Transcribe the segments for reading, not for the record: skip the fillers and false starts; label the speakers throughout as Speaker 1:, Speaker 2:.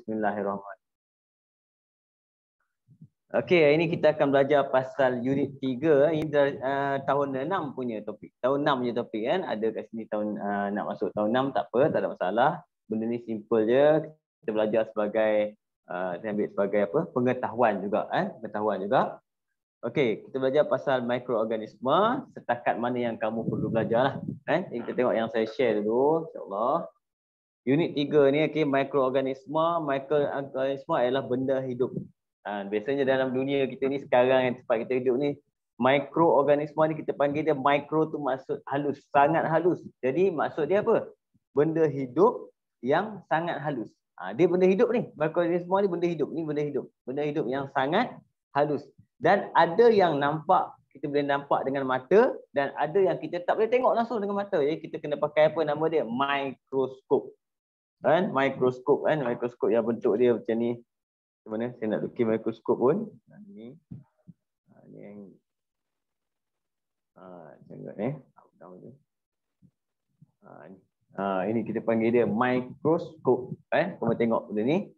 Speaker 1: Bismillahirrahmanirrahim. Okey, hari ini kita akan belajar pasal unit 3. Ini tahun 6 punya topik. Tahun 6 punya topik kan. Ada kat sini tahun nak masuk tahun 6 tak apa, tak ada masalah. Benda ni simple je. Kita belajar sebagai saya ambil sebagai apa? Pengetahuan juga pengetahuan juga. Okey, kita belajar pasal mikroorganisme. Setakat mana yang kamu perlu belajar lah. Kita tengok yang saya share dulu, insya-Allah. Unit 3 ni mikroorganisme. Mikroorganisme adalah benda hidup. Biasanya dalam dunia kita ni sekarang yang tempat kita hidup ni, mikroorganisme ni kita panggil dia mikro tu maksud halus, sangat halus. Jadi maksud dia apa? Benda hidup yang sangat halus. Dia benda hidup ni. Mikroorganisme ni benda hidup. Ni benda hidup. Benda hidup yang sangat halus. Dan ada yang nampak, kita boleh nampak dengan mata, dan ada yang kita tak boleh tengok langsung dengan mata. Jadi kita kena pakai apa nama dia? Mikroskop. Mikroskop mikroskop yang bentuk dia macam ni. Macam mana saya nak lukis mikroskop pun. Ni yang tengok ni. Ini kita panggil dia mikroskop. Kamu tengok benda ni.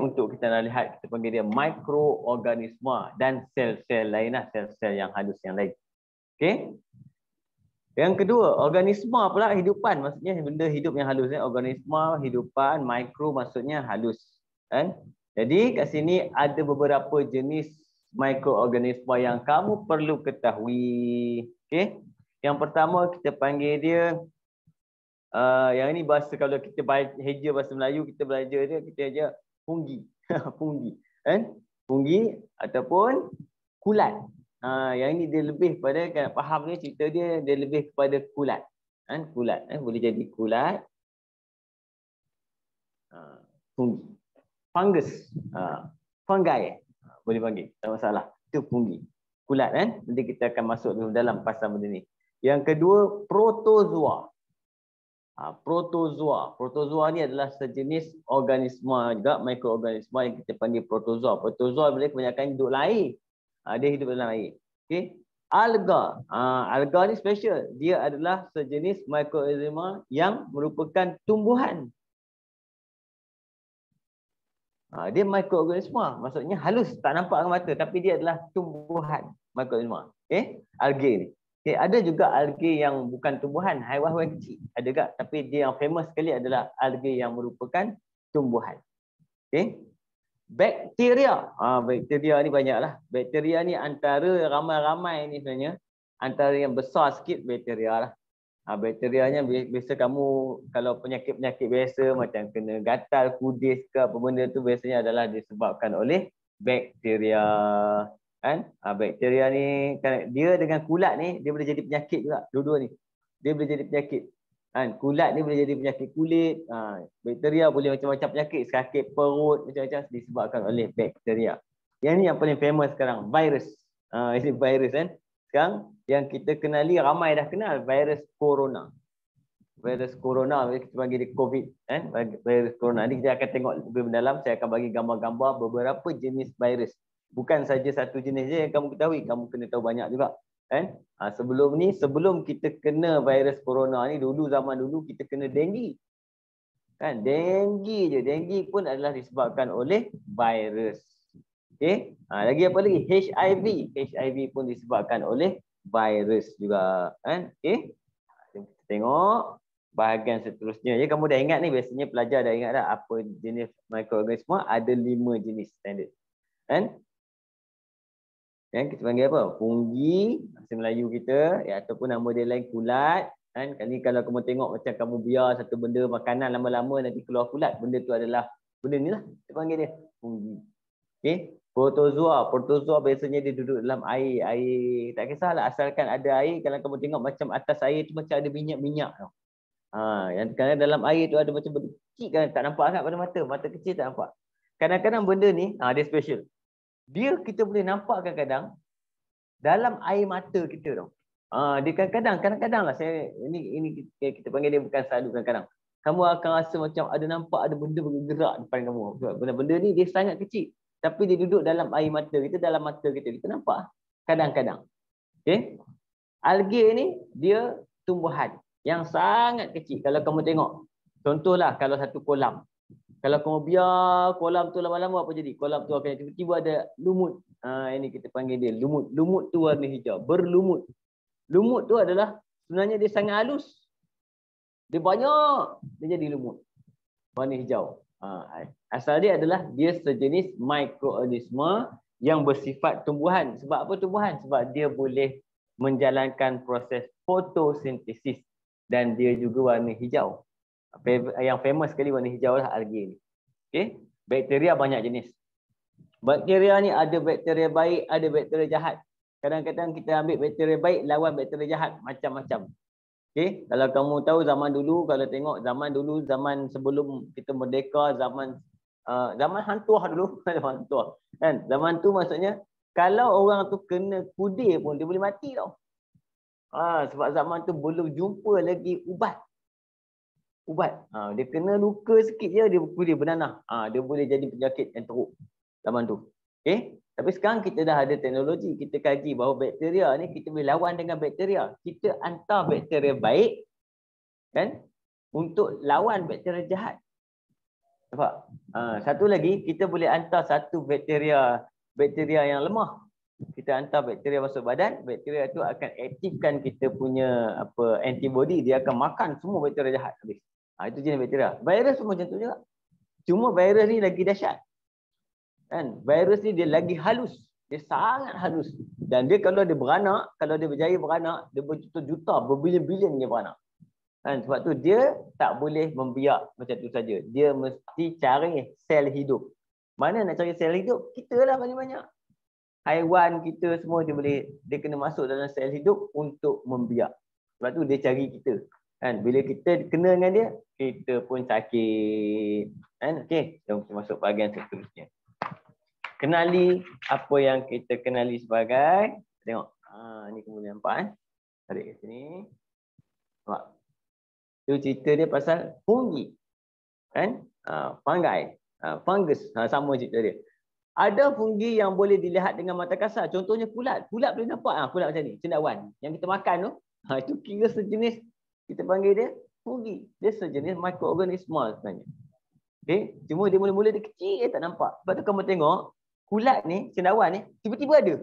Speaker 1: Untuk kita nak lihat, kita panggil dia mikroorganisme dan sel-sel lain lah, sel-sel yang halus yang lain. Yang kedua, organisme pula hidupan, maksudnya benda hidup yang halus. Organisme, hidupan, mikro maksudnya halus. Jadi kat sini ada beberapa jenis mikroorganisme yang kamu perlu ketahui. Yang pertama kita panggil dia, yang ini bahasa, kalau kita heja bahasa Melayu, kita belajar dia, kita aja fungi. Fungi. Fungi ataupun kulat. Yang ini dia lebih pada, kan faham ni cerita dia lebih kepada kulat. Kulat. Boleh jadi kulat. Fungi. Fungus. Fungi. Boleh panggil. Tak masalah. Itu fungi. Kulat Nanti kita akan masuk dalam pasal benda ni. Yang kedua, protozoa. Protozoa. Protozoa ni adalah sejenis organisme juga, mikroorganisme yang kita panggil protozoa. Protozoa bila kebanyakan hidup dalam air. Dia hidup dalam air. Alga. Alga ni special. Dia adalah sejenis mikroorganisme yang merupakan tumbuhan. Dia mikroorganisme. Maksudnya halus, tak nampak dengan mata, tapi dia adalah tumbuhan mikroorganisme. Algae ni. Ada juga algae yang bukan tumbuhan, haiwan-haiwan kecil. Ada juga, tapi dia yang famous sekali adalah algae yang merupakan tumbuhan. Bakteria. Bakteria ni banyaklah. Bakteria ni antara ramai-ramai ni sebenarnya, antara yang besar sikit bakteria lah. Bakterianya biasa kamu kalau penyakit-penyakit biasa macam kena gatal, kudis ke apa benda tu, biasanya adalah disebabkan oleh bakteria. Bakteria ni dia dengan kulat ni dia boleh jadi penyakit juga. Dua-dua ni dia boleh jadi penyakit. Kulat ni boleh jadi penyakit kulit. Bakteria boleh macam-macam penyakit, sakit perut, macam-macam disebabkan oleh bakteria. Yang ni yang paling famous sekarang, virus. Ini virus Sekarang yang kita kenali, ramai dah kenal, virus corona. Virus corona kita panggil dia COVID. Virus corona ni kita akan tengok lebih mendalam. Saya akan bagi gambar-gambar beberapa jenis virus. Bukan saja satu jenis je yang kamu ketahui, kamu kena tahu banyak juga. Sebelum kita kena virus corona ni, zaman dulu kita kena denggi. Denggi je. Denggi pun adalah disebabkan oleh virus. Lagi apa lagi? HIV. HIV pun disebabkan oleh virus juga. Kita tengok bahagian seterusnya. Kamu dah ingat ni, biasanya pelajar dah ingat dah apa jenis mikroorganisme. Ada 5 jenis standard. Kita panggil apa? Fungi, bahasa Melayu kita, ataupun nama dia lain kulat. Kali kalau kamu tengok macam kamu biar satu benda makanan lama-lama nanti keluar kulat, benda tu adalah benda ni lah, kita panggil dia fungi. Protozoa. Protozoa biasanya dia duduk dalam air. Air tak kisahlah, asalkan ada air. Kalau kamu tengok macam atas air tu macam ada minyak-minyak tau. Yang kadang dalam air tu ada macam benda kecil kan, tak nampak sangat pada mata. Mata kecil tak nampak. Kadang-kadang benda ni dia special. Dia kita boleh nampak kadang-kadang dalam air mata kita tau. Dia kadang-kadang lah, ini kita panggil dia bukan selalu, kadang-kadang kamu akan rasa macam ada nampak ada benda bergerak depan kamu. Benda-benda ni dia sangat kecil, tapi dia duduk dalam air mata kita, dalam mata kita nampak kadang-kadang. Algae ni dia tumbuhan yang sangat kecil. Kalau kamu tengok, contohlah kalau satu kolam. Kalau kamu biar kolam tu lama-lama apa jadi? Kolam tu akan tiba-tiba ada lumut. Ini kita panggil dia lumut. Lumut tu warna hijau. Berlumut. Lumut tu adalah sebenarnya dia sangat halus. Dia banyak. Dia jadi lumut. Warna hijau. Asal dia adalah dia sejenis mikroorganisme yang bersifat tumbuhan. Sebab apa tumbuhan? Sebab dia boleh menjalankan proses fotosintesis. Dan dia juga warna hijau. Yang famous sekali warna hijau lah algae ni. Okay? Bakteria banyak jenis. Bakteria ni ada bakteria baik, ada bakteria jahat. Kadang-kadang kita ambil bakteria baik lawan bakteria jahat. Macam-macam. Okay? Kalau kamu tahu zaman dulu, kalau tengok zaman dulu, zaman sebelum kita merdeka, zaman hantuah dulu. Zaman hantuah. Kan? Zaman tu maksudnya, kalau orang tu kena kudir pun, dia boleh mati tau. Sebab zaman tu belum jumpa lagi ubat. Dia kena luka sikit je, dia bernanah. Dia boleh jadi penyakit yang teruk zaman tu. Okay? Tapi sekarang kita dah ada teknologi, kita kaji bahawa bakteria ni kita boleh lawan dengan bakteria. Kita hantar bakteria baik kan untuk lawan bakteria jahat. Nampak? Satu lagi, kita boleh hantar satu bakteria yang lemah. Kita hantar bakteria masuk badan, bakteria tu akan aktifkan kita punya antibody, dia akan makan semua bakteria jahat habis. Itu jenis bakteria. Virus pun macam tu juga. Cuma virus ni lagi dahsyat. Kan? Virus ni dia lagi halus. Dia sangat halus. Dan dia kalau dia beranak, kalau dia berjaya beranak, dia berjuta-juta, berbilion-bilion dia beranak. Kan? Sebab tu dia tak boleh membiak macam tu saja. Dia mesti cari sel hidup. Mana nak cari sel hidup? Kita lah banyak-banyak. Haiwan kita semua dia kena masuk dalam sel hidup untuk membiak. Sebab tu dia cari kita. Kan? Bila kita kena dengan dia, kita pun sakit. Kan? Okey, jom kita masuk bahagian seterusnya. Kenali apa yang kita kenali sebagai, tengok. Ni kemudian nampak kan? Tarik ke sini. Nampak? Tu cerita dia pasal fungi. Kan? Fungi. Fungus. Sama cerita dia. Ada fungi yang boleh dilihat dengan mata kasar. Contohnya kulat. Kulat boleh nampak. Kulat macam ni. Cendawan. Yang kita makan tu. Itu kira sejenis. Kita panggil dia fungi. Dia sejenis mikroorganisme sebenarnya. Okay? Cuma dia mula-mula dia kecil, dia tak nampak. Sebab tu kamu tengok, kulat ni, cendawan ni, tiba-tiba ada.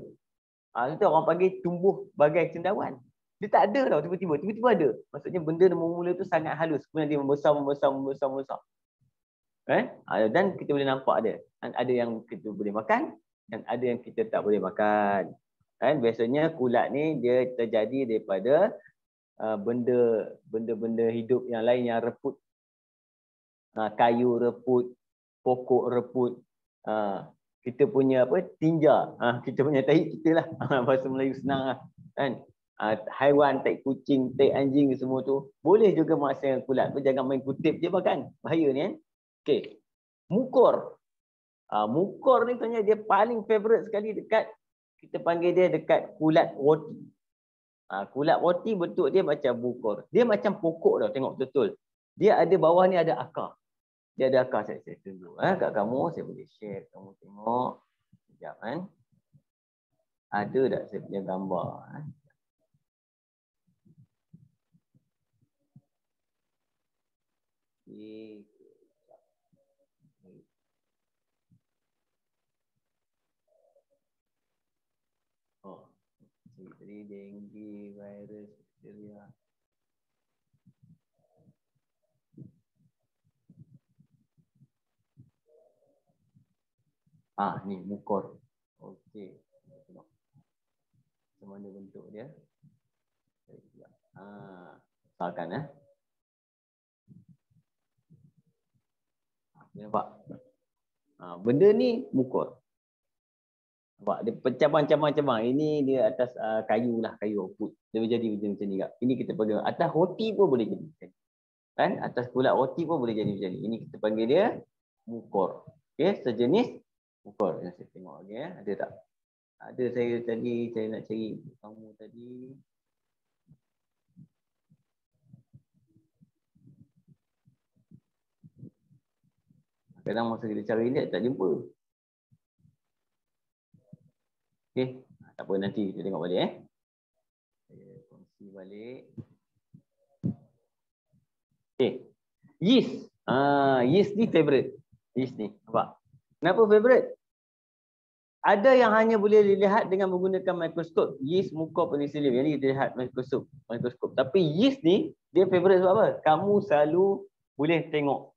Speaker 1: Itu orang panggil tumbuh bagai cendawan. Dia tak ada tau tiba-tiba. Tiba-tiba ada. Maksudnya benda mula-mula tu sangat halus. Kemudian dia membesar. Dan kita boleh nampak dia. Ada yang kita boleh makan dan ada yang kita tak boleh makan. Biasanya kulat ni dia terjadi daripada benda-benda hidup yang lain yang reput. Kayu reput, pokok reput. Kita punya tinja. Kita punya tahi kita lah. Bahasa Melayu senang lah. Kan? Haiwan, tai kucing, tai anjing semua tu boleh juga menghasilkan kulat. Jangan main kutip je makan. Bahaya ni kan. Okey. Mukor. Mukor ni sebenarnya dia paling favorite sekali dekat, kita panggil dia dekat kulat roti. Kulat roti bentuk dia macam mukor. Dia macam pokok tau, tengok betul. Dia ada bawah ni ada akar. Dia ada akar. Saya tunjuk kat kamu, saya boleh share kamu tengok. Sekejap kan. Ada tak saya punya gambar? Jadi dengue, virus, bakteria. Ni mukor. Okey. Tengok. Macam mana bentuk dia? Misalkan nampak? Benda ni mukor. Nampak? Dia cabang-cabang. Ini dia atas kayu lah, kayu oput. Dia jadi macam ni juga. Ini kita panggil atas roti pun boleh jadi macam ni. Kan? Atas kulat roti pun boleh jadi macam ni. Ini kita panggil dia mukor. Okey, sejenis mukor. Saya tengok lagi ada tak? Ada saya nak cari kamu tadi. Kadang masa kita cari ni tak jumpa. Okey, tak apa, nanti kita tengok balik Saya kongsi balik. Okey. Yeast. Yeast ni favorite. Yeast ni. Nampak? Kenapa favorite? Ada yang hanya boleh dilihat dengan menggunakan mikroskop. Yeast mucopenicillium. Yang ni kita lihat mikroskop. Tapi yeast ni, dia favorite sebab apa? Kamu selalu boleh tengok.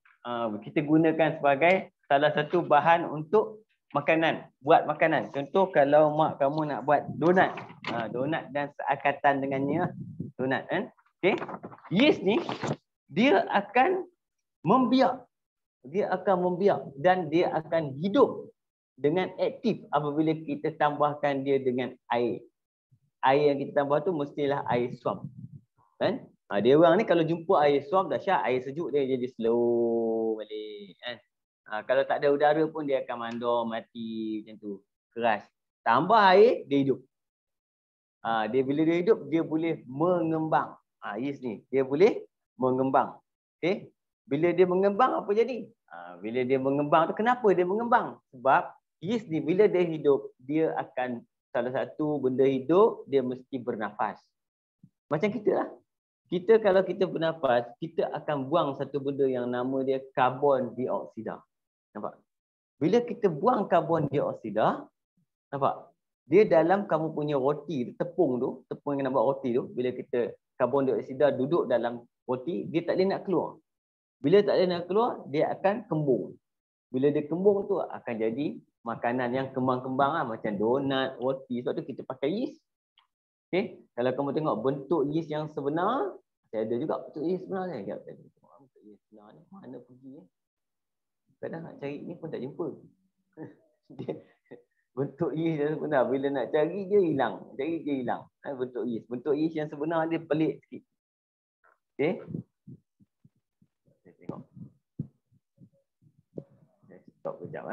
Speaker 1: Kita gunakan sebagai salah satu bahan untuk makanan. Buat makanan. Contoh kalau mak kamu nak buat donat. Donat dan seakatan dengannya. Donat kan? Okay. Yeast ni, dia akan membiak. Dia akan membiak. Dan dia akan hidup dengan aktif apabila kita tambahkan dia dengan air. Air yang kita tambah tu mestilah air suam. Kan? Dia orang ni kalau jumpa air suam dahsyat, air sejuk dia jadi slow balik. Kan? Kalau tak ada udara pun dia akan mandor, mati macam tu. Keras. Tambah air, dia hidup. Bila dia hidup, dia boleh mengembang. Yeast ni, dia boleh mengembang. Okay? Bila dia mengembang, apa jadi? Bila dia mengembang tu, kenapa dia mengembang? Sebab yeast ni bila dia hidup, dia akan salah satu benda hidup, dia mesti bernafas. Macam kita lah. Kita kalau kita bernafas, kita akan buang satu benda yang nama dia karbon dioksida. Nampak? Bila kita buang karbon dioksida, nampak? Dia dalam kamu punya roti, tepung yang nak buat roti tu, bila kita karbon dioksida duduk dalam roti, dia tak boleh nak keluar. Bila tak boleh nak keluar, dia akan kembung. Bila dia kembung tu akan jadi makanan yang kembang-kembang lah, macam donat, roti. Sebab tu kita pakai yeast. Okay? Kalau kamu tengok bentuk yeast yang sebenar, saya ada juga bentuk yeast sebenar ni. Bentuk yeast sebenar ni mana pergi ni? Kadang nak cari ni pun tak jumpa. Bentuk yeast yang sebenar, bila nak cari dia hilang. Cari dia hilang. Bentuk yeast. Bentuk yeast yang sebenar dia pelik sikit. Okay? Saya tengok. Saya stop kejap.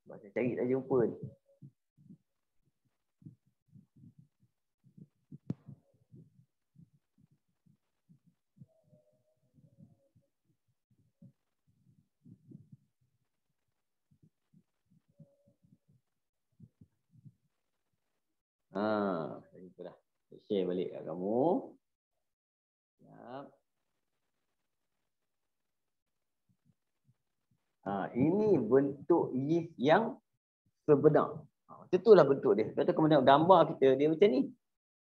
Speaker 1: Saya cari tak jumpa ni. Saya jumpa dah. Saya share balik kat kamu. Sekejap. Ini bentuk yeast yang sebenar. Macam itulah bentuk dia. Kalau kamu tengok gambar kita, dia macam ni.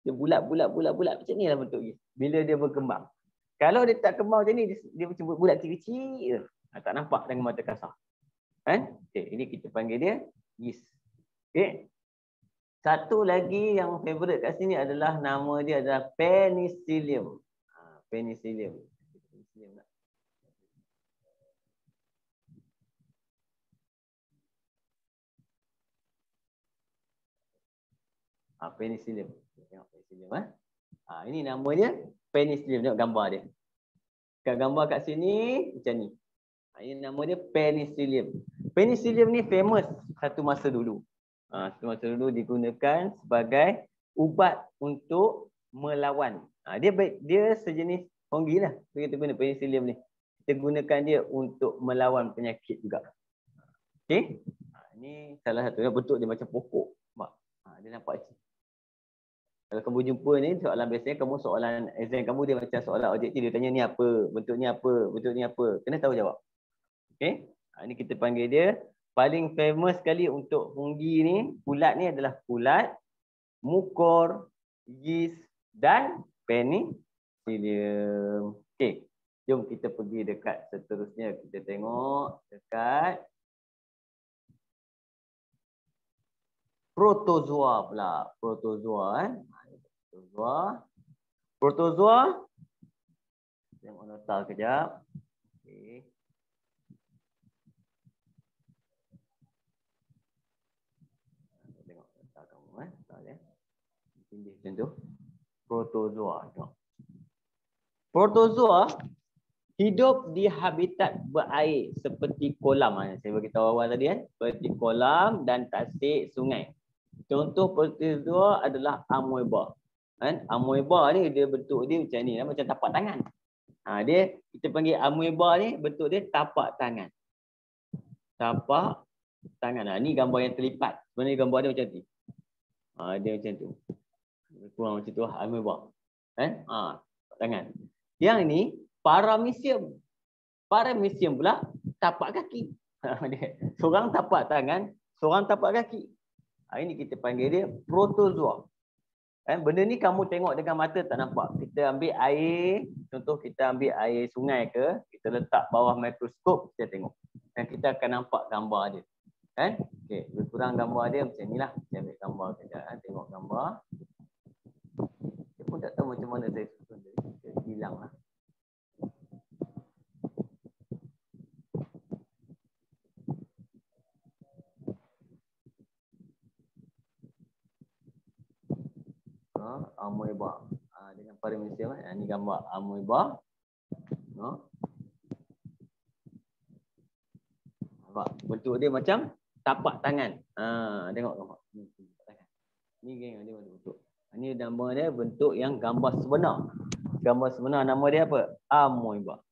Speaker 1: Dia bulat macam ni lah bentuk yeast. Bila dia berkembang. Kalau dia tak kembang macam ni, dia macam bulat kecil-kecil. Tak nampak dengan mata kasar. Kan? Okay, ini kita panggil dia yeast. Okay. Satu lagi yang favorite kat sini adalah nama dia adalah penicillium. Penicillium. Penicillium. Tengok penicillium. Ini nama dia penicillium. Tengok gambar dia. Kat gambar kat sini macam ni. Ini nama dia penicillium. Penicillium ni famous satu masa dulu. Satu masa dulu digunakan sebagai ubat untuk melawan. Dia sejenis fungi lah. Kita guna penicillium ni. Kita gunakan dia untuk melawan penyakit juga. Okey. Ini salah satu bentuk dia macam pokok. Dia nampak macam. Kalau kamu jumpa ni soalan biasanya kamu soalan exam kamu dia macam soalan objektif, dia tanya ni apa, bentuk ni apa, bentuk ni apa. Kena tahu jawab. Okey. Ini kita panggil dia paling famous sekali untuk fungi ni, ulat ni adalah ulat, mukor, yeast dan penicillium. Okey. Jom kita pergi dekat seterusnya. Kita tengok dekat protozoa pula. Protozoa. Protozoa. Tengok nota kejap. Okey. Tengok nota kamu tindih macam tu. Protozoa. Protozoa hidup di habitat berair seperti kolam. Saya beritahu awal tadi seperti kolam dan tasik sungai. Contoh protozoa adalah amoeba. Amoeba ni dia bentuk dia macam ni, macam tapak tangan. Dia kita panggil amoeba ni bentuk dia tapak tangan. Tapak tangan. Ni gambar yang terlipat. Sebenarnya gambar dia macam ni. Dia macam tu. Kurang macam tu amoeba. Tapak tangan. Yang ni paramecium. Paramecium pula tapak kaki. Seorang tapak tangan, seorang tapak kaki. Ini kita panggil dia protozoa. Benda ni kamu tengok dengan mata tak nampak. Kita ambil air, contoh kita ambil air sungai ke, kita letak bawah mikroskop, kita tengok. Dan kita akan nampak gambar dia. Okey, lebih kurang gambar dia macam inilah. Saya ambil gambar kejap, tengok gambar. Saya pun tak tahu macam mana saya susun dia. Dia hilang lah. Amoeba. Dengan parameter ini gambar amoeba. Nampak bentuk dia macam tapak tangan. Tengok gambar. Ni geng dia bentuk. Ini nama dia bentuk yang gambar sebenar. Gambar sebenar nama dia apa? Amoeba.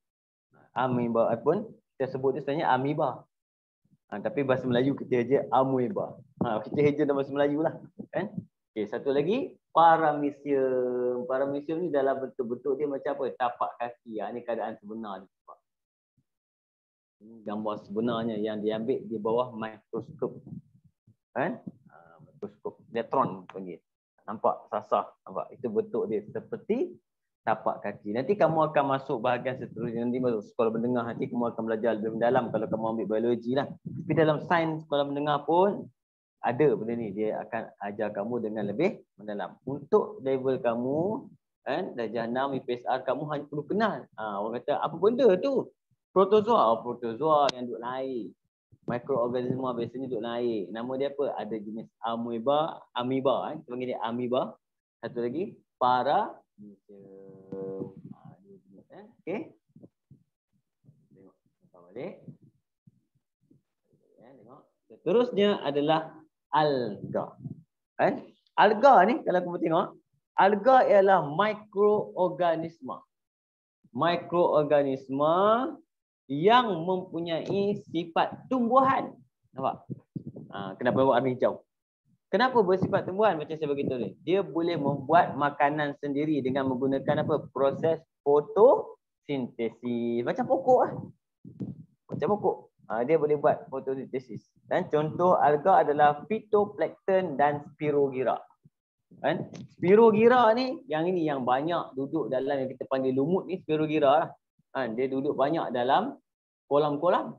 Speaker 1: Amoeba pun kita sebut dia sebenarnya amoeba. Tapi bahasa Melayu kita aja amoeba. Kita aja nama bahasa Melayu lah, kan? Okey, satu lagi paramecium. Paramecium ni dalam bentuk-bentuk dia macam apa? Tapak kaki. Ini keadaan sebenar dia. Ini gambar sebenarnya yang diambil di bawah mikroskop. Mikroskop elektron panggil. Nampak sasar, nampak itu bentuk dia seperti tapak kaki. Nanti kamu akan masuk bahagian seterusnya, nanti masuk sekolah menengah, nanti kamu akan belajar lebih mendalam kalau kamu ambil biologi lah. Tapi dalam sains sekolah menengah pun ada benda ni, dia akan ajar kamu dengan lebih mendalam. Untuk level kamu darjah 6 IPSR kamu hanya perlu kenal. Orang kata apa benda tu? Protozoa. Protozoa yang duduk naik. Mikroorganisma biasanya duduk naik. Nama dia apa? Ada jenis amoeba, kita panggil dia amoeba. Satu lagi paramecium. Okey. Tengok balik. Tengok. Seterusnya adalah alga. Alga ni kalau kamu tengok, alga ialah mikroorganisma. Mikroorganisma yang mempunyai sifat tumbuhan. Nampak? Kenapa warna hijau? Kenapa bersifat tumbuhan? Macam saya beritahu ni. Dia boleh membuat makanan sendiri dengan menggunakan apa? Proses fotosintesis. Macam pokok lah. Macam pokok. Dia boleh buat fotosintesis. Dan contoh alga adalah phytoplankton dan spirogyra. Spirogyra ni, yang ini yang banyak duduk dalam yang kita panggil lumut ni, spirogyra lah. Dia duduk banyak dalam kolam-kolam.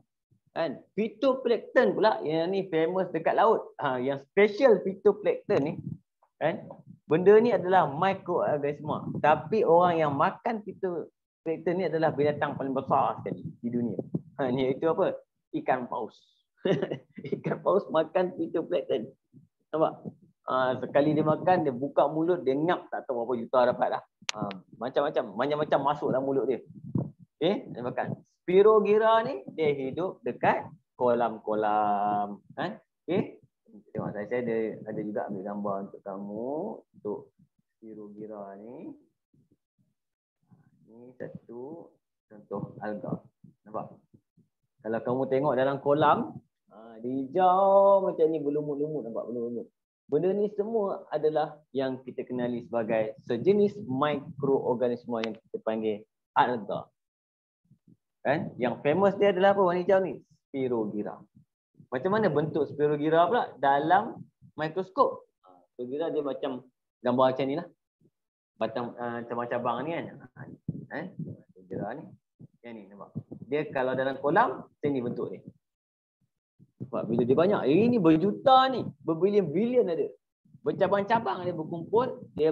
Speaker 1: Phytoplankton pula yang ni famous dekat laut. Yang special phytoplankton ni, benda ni adalah mikroorganisma. Tapi orang yang makan phytoplankton ni adalah binatang paling besar sekali di dunia. Ni itu apa? Ikan paus. Ikan paus makan phytoplankton. Nampak? Sekali dia makan, dia buka mulut, dia ngap tak tahu berapa juta dapat lah. Macam-macam masuk dalam mulut dia. Dia makan. Spirogyra ni dia hidup dekat kolam-kolam. Tengok saya ada juga ambil gambar untuk kamu untuk spirogyra ni. Ini satu contoh alga. Nampak? Kalau kamu tengok dalam kolam, dia hijau macam ni, berlumut-lumut, nampak berlumut-lumut. Benda ni semua adalah yang kita kenali sebagai sejenis mikroorganisma yang kita panggil alga. Yang famous dia adalah apa? Warna hijau ni, spirogyra. Macam mana bentuk spirogyra pula dalam mikroskop? Spirogyra dia macam gambar macam ni lah. Batang cabang-cabang ni kan. Spirogyra ni. Yang ni nampak. Dia kalau dalam kolam, macam ni bentuk dia. Sebab bila dia banyak, ini berjuta ni, berbilion-bilion ada. Bercabang-cabang dia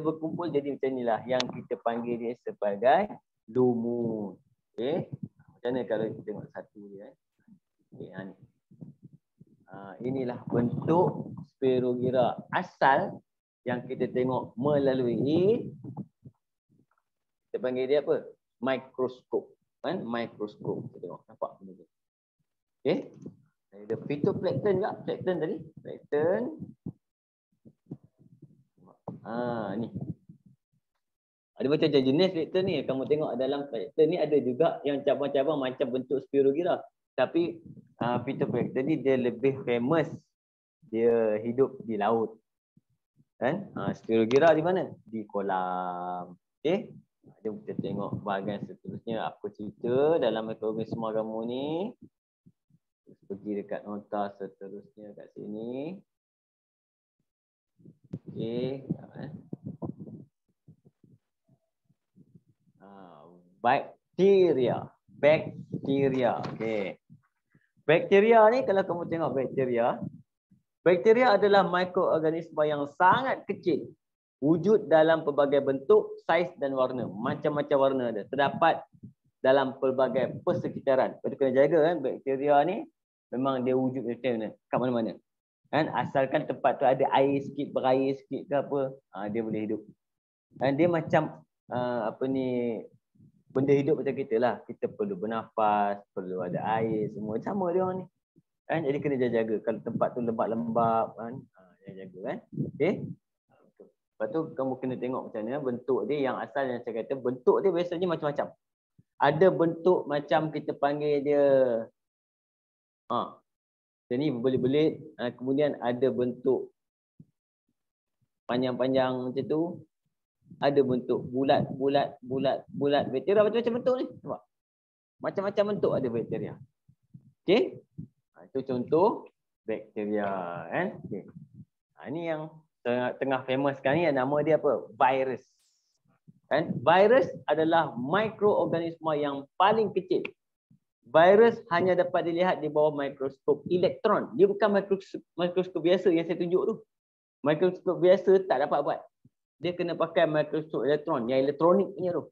Speaker 1: berkumpul jadi macam inilah yang kita panggil dia sebagai lumut. Macam mana kalau kita tengok satu dia? Inilah bentuk spirogyra asal yang kita tengok melalui, kita panggil dia apa? Mikroskop. Mikroskop. Kita tengok, nampak benda tu. Ada phytoplankton juga, plankton tadi. Plankton. Ni. Ada macam-macam jenis plankton ni. Kamu tengok dalam plankton ni ada juga yang cabang-cabang macam bentuk spirogyra. Tapi phytoplankton ni dia lebih famous. Dia hidup di laut. Spirogyra di mana? Di kolam. Jom kita tengok bahagian seterusnya. Apa cerita dalam mikroorganisma kamu ni. Pergi dekat nota seterusnya kat sini. Okey. Bakteria. Bakteria. Okey. Bakteria ni kalau kamu tengok bakteria adalah mikroorganisma yang sangat kecil. Wujud dalam pelbagai bentuk, saiz dan warna. Macam-macam warna ada. Terdapat dalam pelbagai persekitaran. Kita kena jaga kan bakteria ni memang dia wujud macam mana, kat mana-mana. Kan asalkan tempat tu ada air sikit, berair sikit ke apa, dia boleh hidup. Dan dia macam benda hidup macam kita lah. Kita perlu bernafas, perlu ada air, semua sama dia orang ni. Kan jadi kena jaga kalau tempat tu lembab-lembab kan. Jaga kan. Okey. Lepas tu kamu kena tengok macam mana bentuk dia yang asal yang saya kata bentuk dia biasanya macam-macam. Ada bentuk macam kita panggil dia macam ni berbelit-belit, kemudian ada bentuk panjang-panjang macam tu. Ada bentuk bulat. Bakteria macam-macam bentuk ni. Nampak? Macam-macam bentuk ada bakteria. Okey? Itu contoh bakteria kan. Okey. Ini yang tengah famous sekarang ni, nama dia apa? Virus. Kan? Virus adalah mikroorganisma yang paling kecil. Virus hanya dapat dilihat di bawah mikroskop elektron. Dia bukan mikroskop biasa yang saya tunjuk tu. Mikroskop biasa tak dapat buat. Dia kena pakai mikroskop elektron, yang elektronik punya tu.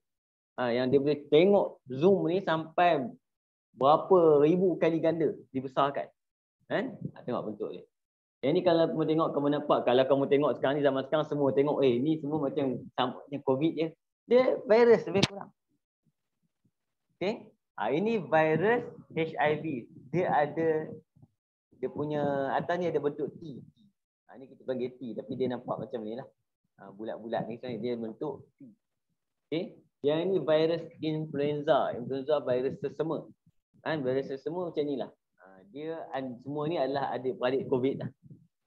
Speaker 1: Yang dia boleh tengok zoom ni sampai berapa ribu kali ganda dibesarkan. Kan? Tengok bentuk dia. Yang ni kalau kamu tengok, kamu nampak, kalau kamu tengok sekarang ni, zaman sekarang semua tengok, ni semua macam COVID je. Dia virus lebih kurang. Okey. Ini virus HIV. Dia punya atas ni ada bentuk T. Ni kita panggil T, tapi dia nampak macam ni lah. Bulat-bulat ni sebenarnya dia bentuk T. Okey. Yang ini virus influenza. Influenza virus sesama. Kan virus sesama macam ni lah. Dia semua ni adalah adik-beradik COVID lah.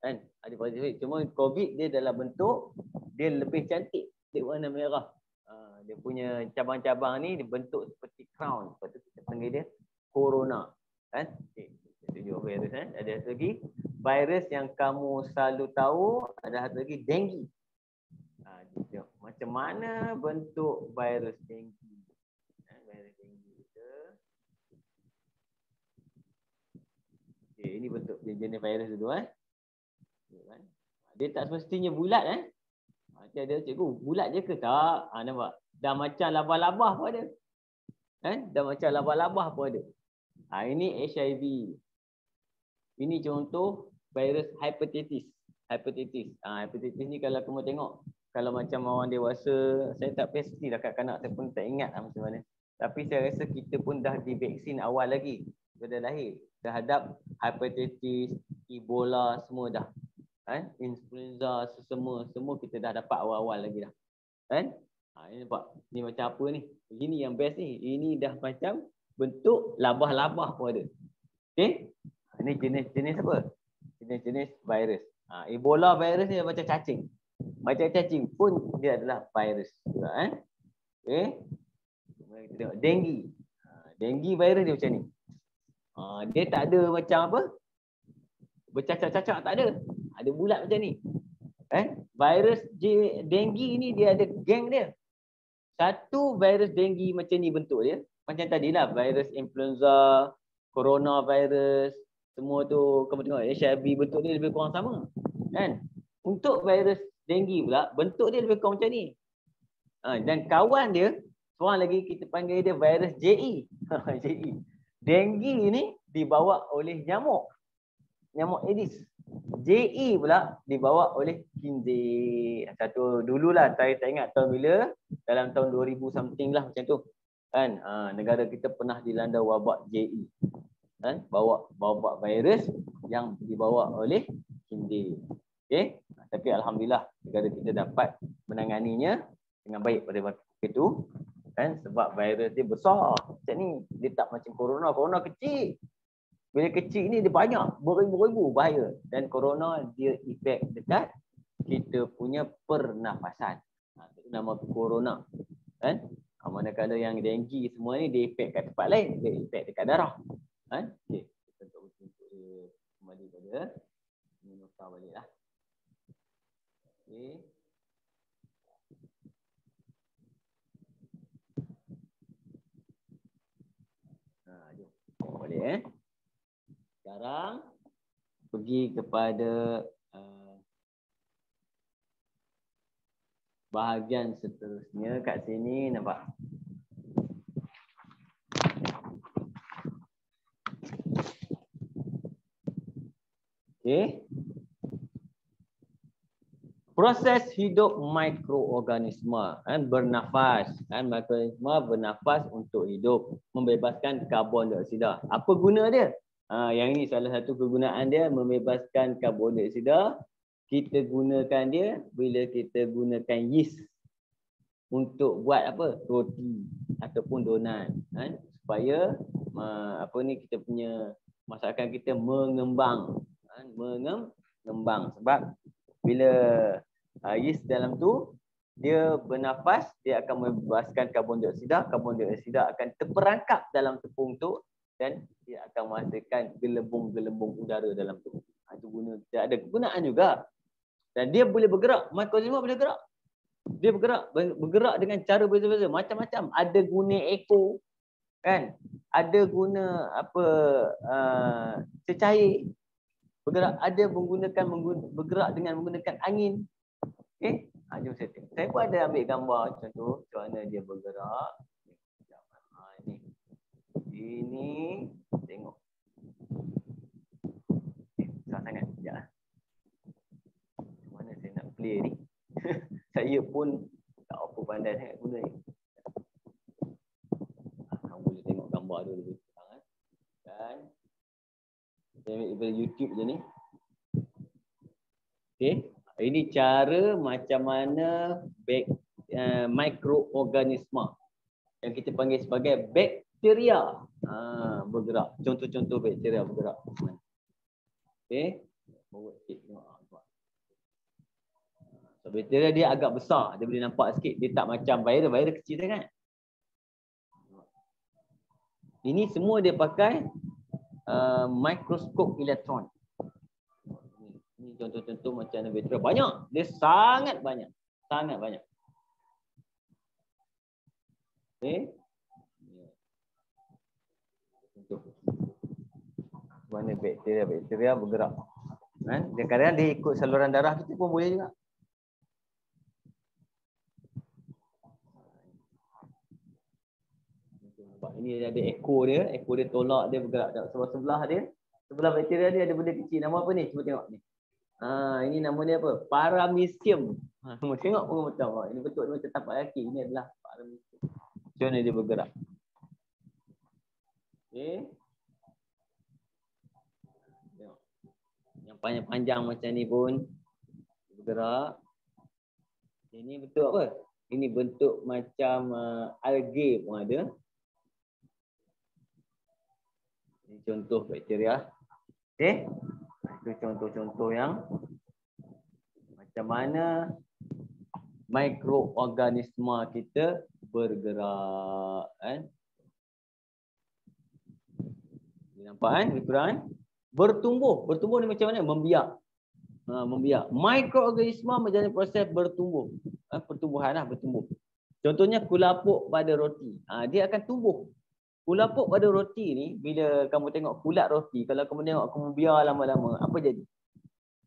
Speaker 1: Kan? Adik-beradik COVID. Cuma COVID dia dalam bentuk dia lebih cantik. Dia warna merah. Dia punya cabang-cabang ni dibentuk seperti crown. Lepas tu kita panggil dia corona. Kan? Okay. Kita tunjuk virus kan. Ada satu lagi virus yang kamu selalu tahu, ada satu lagi dengue. Macam mana bentuk virus dengue? Virus dengue kita. Okay, ini bentuk jenis virus dulu Dia tak semestinya bulat Macam ada cikgu, bulat je ke? Tak. Nampak? Dah macam labah-labah pun ada. Dah macam labah-labah pun ada. Ini HIV. Ini contoh virus hepatitis. Hepatitis ni kalau kamu tengok, kalau macam orang dewasa, saya tak pasti dah kanak-kanak, saya pun tak ingat macam mana. Tapi saya rasa kita pun dah divaksin awal lagi pada lahir terhadap hepatitis, Ebola, semua dah. Influenza, semua kita dah dapat awal-awal lagi dah. Ini nampak. Ni macam apa ni? Ini yang best ni. Ini dah macam bentuk labah-labah pun ada. Okey? Ini jenis-jenis apa? Jenis-jenis virus. Ebola virus ni macam cacing. Macam cacing pun dia adalah virus. Okey? Kita tengok dengue. Dengue virus dia macam ni. Dia tak ada macam apa? Bercacak-cacak tak ada. Ada bulat macam ni. Virus dengue ni dia ada geng dia. Satu virus dengue macam ni bentuk dia. Macam tadilah virus influenza, coronavirus, semua tu kamu tengok HIV bentuk dia lebih kurang sama. Kan? Untuk virus dengue pula bentuk dia lebih kurang macam ni. Dan kawan dia, seorang lagi kita panggil dia virus JE. JE. Dengue ni dibawa oleh nyamuk Aedes. JE pula dibawa oleh khinzir. Satu dululah, saya tak ingat tahun bila, dalam tahun 2000 something lah macam tu. Kan? Negara kita pernah dilanda wabak JE. Bawa wabak virus yang dibawa oleh khinzir. Okey? Tapi alhamdulillah negara kita dapat menanganinya dengan baik pada waktu itu. Sebab virus dia besar macam ni. Dia tak macam corona kecil. Bila kecil ni dia banyak, beribu-ribu, bahaya. Dan corona dia efek dekat kita punya pernafasan. Itu nama corona. Manakala yang dengue semua ni dia efek kat tempat lain, dia efek dekat darah. Okay. Ya. Ini nota baliklah. Okey. Jom. Boleh Sekarang pergi kepada bahagian seterusnya kat sini, nampak? Okey. Proses hidup mikroorganisma bernafas. Mikroorganisma bernafas untuk hidup, membebaskan karbon dioksida. Apa guna dia? Yang ini salah satu kegunaan dia, membebaskan karbon dioksida. Kita gunakan dia bila kita gunakan yeast untuk buat apa? Roti ataupun donat, supaya kita punya masakan kita mengembang. Mengembang sebab bila yeast dalam tu dia bernafas, dia akan membebaskan karbon dioksida. Karbon dioksida akan terperangkap dalam tepung tu dan dia akan menghasilkan gelembung-gelembung udara dalam tu. Itu guna, dia ada kegunaan juga. Dan dia boleh bergerak, mikroorganisma boleh gerak. Dia bergerak dengan cara berbeza-beza, macam-macam. Ada guna ekor, kan? Ada guna cecair bergerak, ada bergerak dengan menggunakan angin. Okey, jom saya tengok. Saya pun ada ambil gambar contoh macam mana dia bergerak. Ini tengok. Susah sangat. Sekejap. Mana saya nak play ni? Saya pun tak apa pandai sangat guna ni. Kamu boleh tengok gambar dia lebih kurang. Dan saya ambil daripada YouTube je ni. Okey. Ini cara macam mana mikroorganisma yang kita panggil sebagai bakteria bergerak. Contoh-contoh bakteria bergerak. Okey. So, bakteria dia agak besar. Dia boleh nampak sikit. Dia tak macam virus. Virus kecil sangat. Ini semua dia pakai mikroskop elektron. Ini contoh-contoh macam mana bakteria. Banyak. Dia sangat banyak. Sangat banyak. Okey. Contoh. Mana bakteria bergerak. Kadang-kadang dia ikut saluran darah kita pun boleh juga. Ini ada ekor dia tolak, dia bergerak sebelah dia. Sebelah bakteria dia ada benda kecil. Nama apa ni? Cuba tengok ni. Ini nama dia apa? Paramecium. Tengok pun betul. Ini betul dia macam tapak kaki. Ini adalah paramecium. Macam mana dia bergerak? Okey. Tengok. Yang panjang-panjang macam ni pun bergerak. Ini bentuk apa? Ini bentuk macam algae pun ada. Ini contoh bakteria. Okey. Itu contoh-contoh yang macam mana mikroorganisma kita bergerak. Nampak kan? Ukuran bertumbuh. Bertumbuh ni macam mana? Membiak. Membiak. Mikroorganisma menjalani proses bertumbuh. Pertumbuhan lah, bertumbuh. Contohnya kulapuk pada roti. Dia akan tumbuh. Kulapuk pada roti ni, bila kamu tengok kulat roti, kalau kamu tengok kamu biar lama-lama, apa jadi?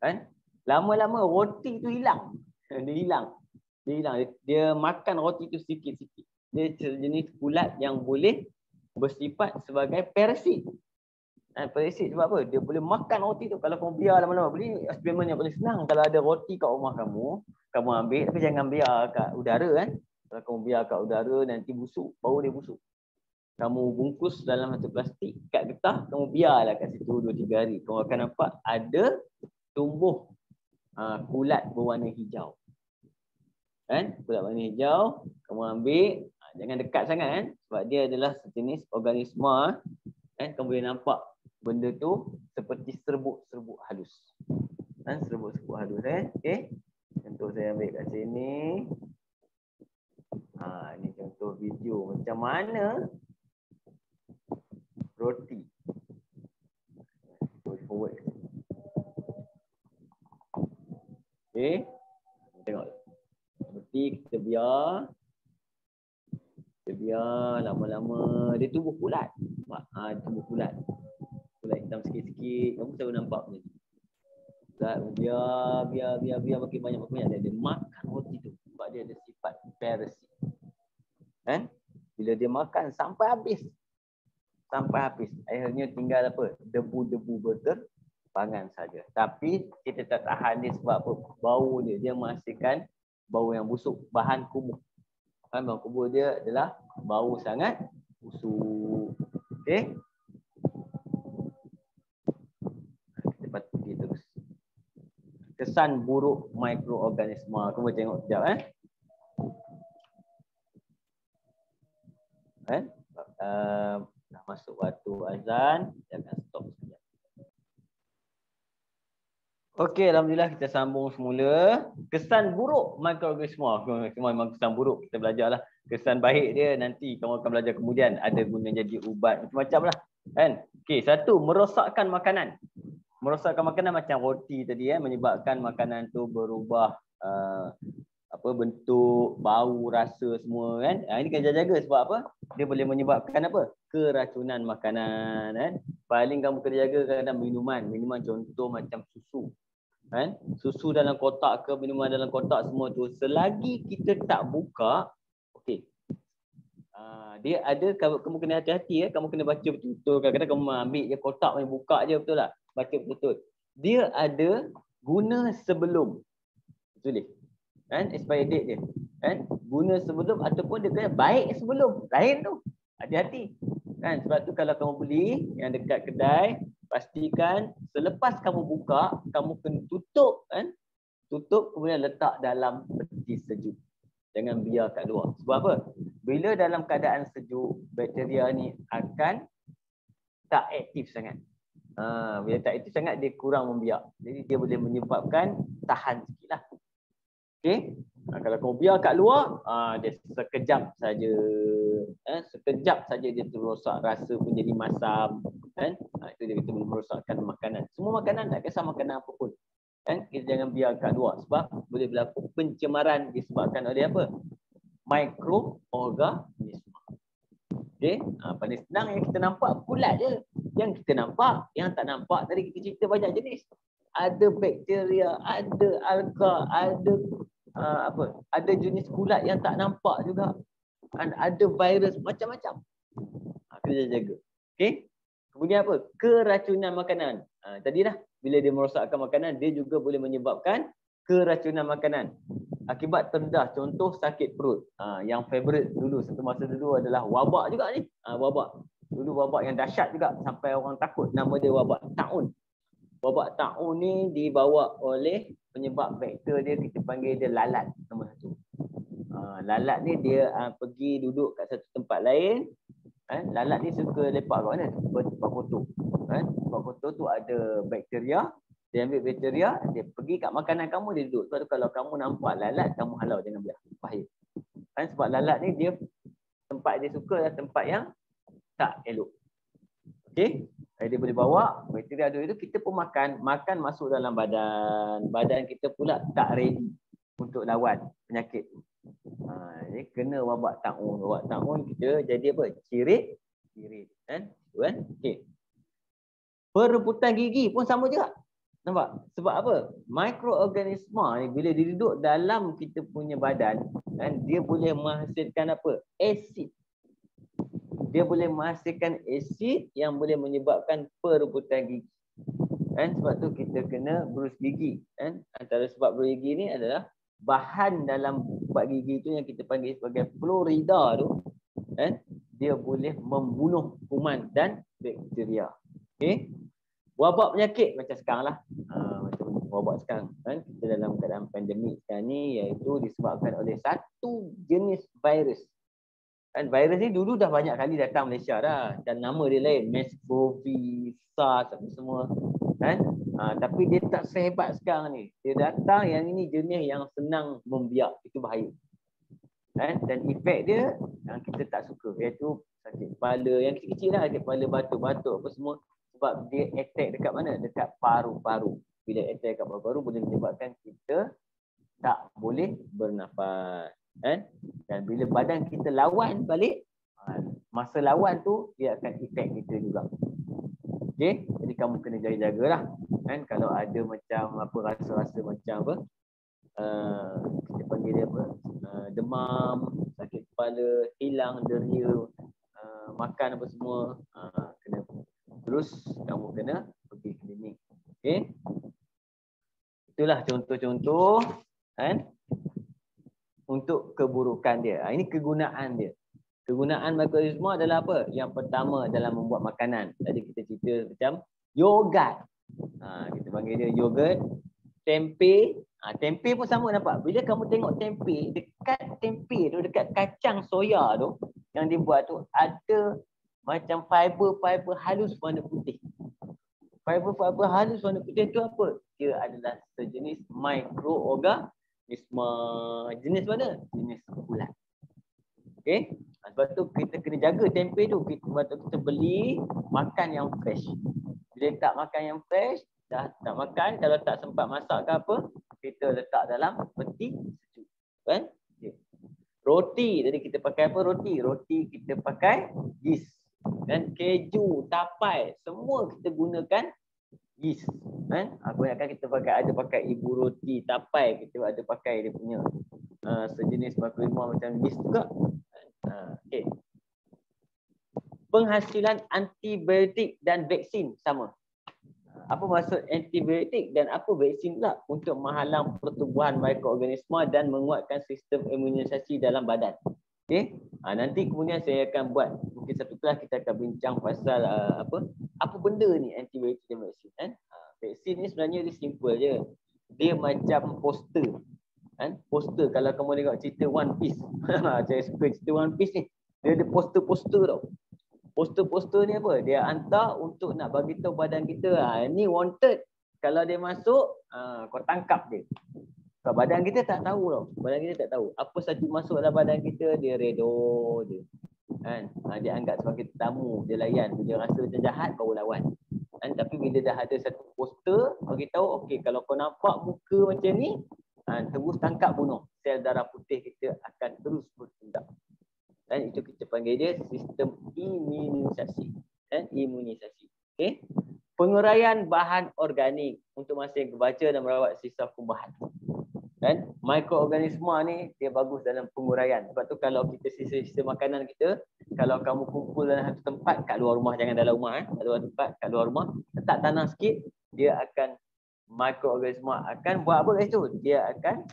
Speaker 1: Kan? Lama-lama roti tu hilang. Dia hilang. Dia makan roti tu sikit-sikit. Dia jenis kulat yang boleh bersifat sebagai parasit. Parasit sebab apa? Dia boleh makan roti tu. Kalau kamu biar lama-lama, beli eksperimen yang paling senang. Kalau ada roti kat rumah kamu ambil, tapi jangan biar kat udara kan. Kalau kamu biar kat udara, nanti busuk. Bau dia busuk. Kamu bungkus dalam satu plastik, kat getah, kamu biarlah kat situ 2-3 hari. Kamu akan nampak ada tumbuh kulat berwarna hijau. Kan? Kulat warna hijau, kamu ambil, jangan dekat sangat kan. Sebab dia adalah sejenis organisma. Kan? Kamu boleh nampak benda tu seperti serbuk-serbuk halus. Kan? Serbuk-serbuk halus. Okey. Contoh saya ambil kat sini. Ini contoh video macam mana roti. Forward. Okey. Tengok. Seperti kita biar lama-lama dia tumbuh bulat. Tumbuh bulat. Bulat hitam sikit-sikit. Kamu selalu nampak macam ni. Biar makin banyak dia makan roti tu. Sebab dia ada sifat parasit. Kan? Bila dia makan sampai habis. Akhirnya tinggal apa? Debu-debu berterbangan saja. Tapi kita tak tahan dia sebab apa? Bau dia menghasilkan bau yang busuk. Bahan kubur. Bahan kubur dia adalah bau sangat busuk. Okey? Kita patut pergi terus. Kesan buruk mikroorganisma. Aku boleh tengok sekejap dah masuk waktu azan, jangan stop sekejap. Okey, alhamdulillah kita sambung semula. Kesan buruk mikroorganisma. Memang kesan buruk kita belajarlah. Kesan baik dia nanti kamu akan belajar kemudian ada guna jadi ubat macam-macam lah. Kan? Okey, satu, merosakkan makanan. Merosakkan makanan macam roti tadi menyebabkan makanan tu berubah bentuk, bau, rasa semua kan. Ini kena jaga sebab apa? Dia boleh menyebabkan apa? Keracunan makanan kan. Paling kamu kena jaga kadang minuman contoh macam susu. Kan? Susu dalam kotak ke minuman dalam kotak semua tu selagi kita tak buka, okey. Dia ada kamu kena hati-hati kamu kena baca betul-betul. Kadang-kadang kamu ambil je kotak main buka je betul lah. Baca betul-betul. Dia ada guna sebelum. Betul. Kan? Expiry date dia. Kan? Guna sebelum ataupun dia kena baik sebelum. Lain tu. Hati-hati. Kan? Sebab tu kalau kamu beli yang dekat kedai, pastikan selepas kamu buka, kamu kena tutup kan? Tutup kemudian letak dalam peti sejuk. Jangan biar kat luar. Sebab apa? Bila dalam keadaan sejuk, bakteria ni akan tak aktif sangat. Bila tak aktif sangat, dia kurang membiak. Jadi dia boleh menyebabkan tahan sikit lah. Okey. Kalau kau biar kat luar, dia sekejap saja. Sekejap saja dia rosak, rasa pun jadi masam. Kan? Itu dia kita merosakkan makanan. Semua makanan, tak kisah makanan apa pun. Kan? Kita jangan biar kat luar sebab boleh berlaku pencemaran disebabkan oleh apa? Mikroorganisma. Okey, paling senang yang kita nampak bulat je. Yang kita nampak, yang tak nampak tadi kita cerita banyak jenis. Ada bakteria, ada alga, ada ada jenis kulat yang tak nampak juga. Ada virus macam-macam. Kita jaga. Okey. Kemudian apa? Keracunan makanan. Tadi dah bila dia merosakkan makanan, dia juga boleh menyebabkan keracunan makanan. Akibat terendah, contoh sakit perut. Yang favorite dulu, satu masa dulu adalah wabak juga ni. Wabak. Dulu wabak yang dahsyat juga sampai orang takut. Nama dia wabak taun. Wabak taun ni dibawa oleh penyebab faktor dia, kita panggil dia lalat nombor satu. Lalat ni dia pergi duduk kat satu tempat lain. Lalat ni suka lepak kat mana? Tempat kotor. Tempat kotor tu ada bakteria. Dia ambil bakteria, dia pergi kat makanan kamu, dia duduk. Sebab tu kalau kamu nampak lalat, kamu halau, jangan biar. Bahaya. Sebab lalat ni dia tempat dia suka adalah tempat yang tak elok. Okey? Dia boleh bawa bakteria itu, kita pun makan masuk dalam badan. Badan kita pula tak ready untuk lawan penyakit. Jadi kena wabak taun. Wabak taun kita jadi apa? Cirit. Kan? Okey. Perebutan gigi pun sama juga. Nampak? Sebab apa? Mikroorganisma ni bila dia duduk dalam kita punya badan, kan, dia boleh menghasilkan apa? Asid. Dia boleh menghasilkan asid yang boleh menyebabkan perebutan gigi. Kan? Sebab tu kita kena berus gigi. Kan? Antara sebab berus gigi ni adalah bahan dalam ubat gigi tu yang kita panggil sebagai fluorida tu, kan? Dia boleh membunuh kuman dan bakteria. Okey? Wabak penyakit macam sekarang lah. Macam wabak sekarang. Kan? Kita dalam keadaan pandemik sekarang ni, iaitu disebabkan oleh satu jenis virus. Kan? Virus ni dulu dah banyak kali datang Malaysia dah. Dan nama dia lain. MERS-CoV, SARS, apa semua. Kan? Tapi dia tak sehebat sekarang ni. Dia datang, yang ini jenis yang senang membiak. Itu bahaya. Kan? Dan efek dia yang kita tak suka. Iaitu sakit kepala. Yang kecil-kecil lah. Sakit kepala, batuk-batuk apa semua. Sebab dia attack dekat mana? Dekat paru-paru. Bila attack kat paru-paru boleh menyebabkan kita tak boleh bernafas. Kan? Dan bila badan kita lawan balik, masa lawan tu dia akan effect kita juga. Okey, jadi kamu kena jaga-jagalah. Kan? Kalau ada macam apa rasa-rasa macam apa, kita panggil dia apa, demam, sakit kepala, hilang deria, makan apa semua, kena terus kamu kena pergi klinik. Okey, itulah contoh-contoh kan untuk keburukan dia. Ini kegunaan dia. Kegunaan mikroorganisma adalah apa? Yang pertama dalam membuat makanan. Tadi kita cerita macam yogurt. Kita panggil dia yogurt. Tempe. Tempe pun sama nampak. Bila kamu tengok tempe, dekat tempe tu, dekat kacang soya tu, yang dibuat tu, ada macam fiber-fiber halus warna putih. Fiber-fiber halus warna putih tu apa? Dia adalah sejenis mikroorganisma. Jenis mana? Jenis ulat. Okey? Sebab tu kita kena jaga tempe tu. Sebab tu kita beli makan yang fresh. Bila tak makan yang fresh, dah tak makan, kalau tak sempat masak ke apa, kita letak dalam peti sejuk. Kan? Okay. Roti, tadi kita pakai apa roti? Roti kita pakai yeast. Dan keju, tapai, semua kita gunakan yeast. Kan? Kebanyakan kita pakai ibu roti, tapai, kita ada pakai dia punya sejenis mikroorganisma macam yeast juga. Okay. Penghasilan antibiotik dan vaksin sama. Apa maksud antibiotik dan apa vaksin pula? Untuk menghalang pertumbuhan mikroorganisma dan menguatkan sistem imunisasi dalam badan. Okay? Nanti kemudian saya akan buat mungkin satu kelas kita akan bincang pasal apa benda ni antibiotik dan vaksin. Vaksin ni sebenarnya dia simple je. Dia macam poster. Poster kalau kamu tengok cerita One Piece. Saya suka cerita One Piece ni. Dia ada poster-poster tau. Poster-poster ni apa? Dia hantar untuk nak bagi tahu badan kita, ni wanted. Kalau dia masuk, kau tangkap dia. Kalau badan kita tak tahu tau. Badan kita tak tahu. Apa saja masuk dalam badan kita, dia redo je. Kan? Dia anggap sebagai tetamu, dia layan. Dia rasa macam jahat, kau lawan. Tapi bila dah ada satu poster, bagi tahu, okey, kalau kau nampak muka macam ni, terus tangkap bunuh. Sel darah putih kita akan terus bertindak. Dan itu kita panggil dia sistem imunisasi. Imunisasi. Okay. Penguraian bahan organik untuk masa yang kebaca dan merawat sisa kumbahan. Dan mikroorganisma ni dia bagus dalam penguraian. Sebab tu kalau kita sisa-sisa makanan kita, kalau kamu kumpul dalam satu tempat kat luar rumah, jangan dalam rumah, kat luar tempat, kat luar rumah, letak tanah sikit, dia akan mikroorganisma akan buat apa guys tu? Dia akan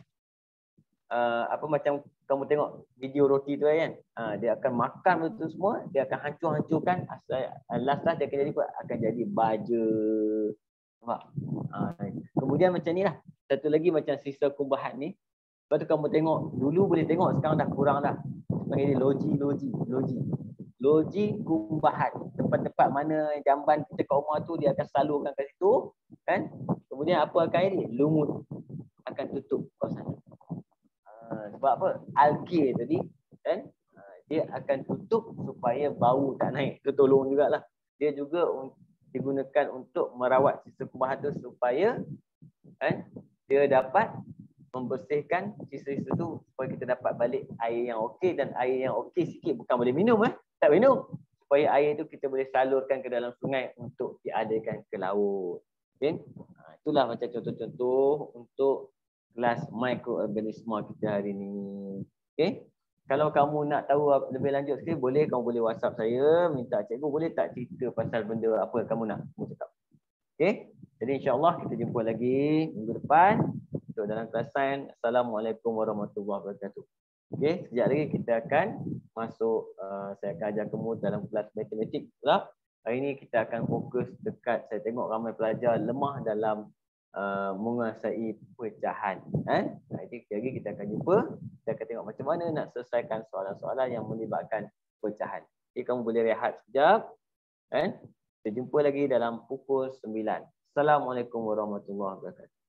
Speaker 1: macam kamu tengok video roti tu kan, dia akan makan betul semua, dia akan hancur-hancurkan, last dia akan jadi baja. Nampak? Kemudian macam ni lah, satu lagi macam sisa kumbahan ni. Lepas tu kamu tengok, dulu boleh tengok, sekarang dah kurang dah. Panggil dia loji kumbahan. Tempat-tempat mana jamban kita kat rumah tu, dia akan salurkan kat situ kan. Kemudian apa akan jadi? Lumut akan tutup kawasan. Sebab apa? Algae tadi kan, dia akan tutup supaya bau tak naik. Itu tolong jugalah. Dia juga digunakan untuk merawat sisa kumbahan tu supaya kan, dia dapat membersihkan sisa-sisa tu supaya kita dapat balik air yang okey. Dan air yang okey sikit bukan boleh minum tak minum. Supaya air tu kita boleh salurkan ke dalam sungai untuk dialirkan ke laut. Okay? Itulah macam contoh-contoh untuk kelas mikroorganisma kita hari ni. Okey. Kalau kamu nak tahu lebih lanjut sikit, boleh kamu boleh WhatsApp saya, minta cikgu boleh tak cerita pasal benda apa kamu nak cakap. Okey. Jadi insya-Allah kita jumpa lagi minggu depan untuk dalam kelas sains. Assalamualaikum warahmatullahi wabarakatuh. Okey, sekejap lagi kita akan masuk, saya akan ajar kamu dalam kelas matematik pula. Hari ini kita akan fokus dekat, saya tengok ramai pelajar lemah dalam menguasai pecahan. Jadi lagi kita akan jumpa, kita akan tengok macam mana nak selesaikan soalan-soalan yang melibatkan pecahan. Jadi kamu boleh rehat sekejap. Kita jumpa lagi dalam pukul 9. Assalamualaikum warahmatullahi wabarakatuh.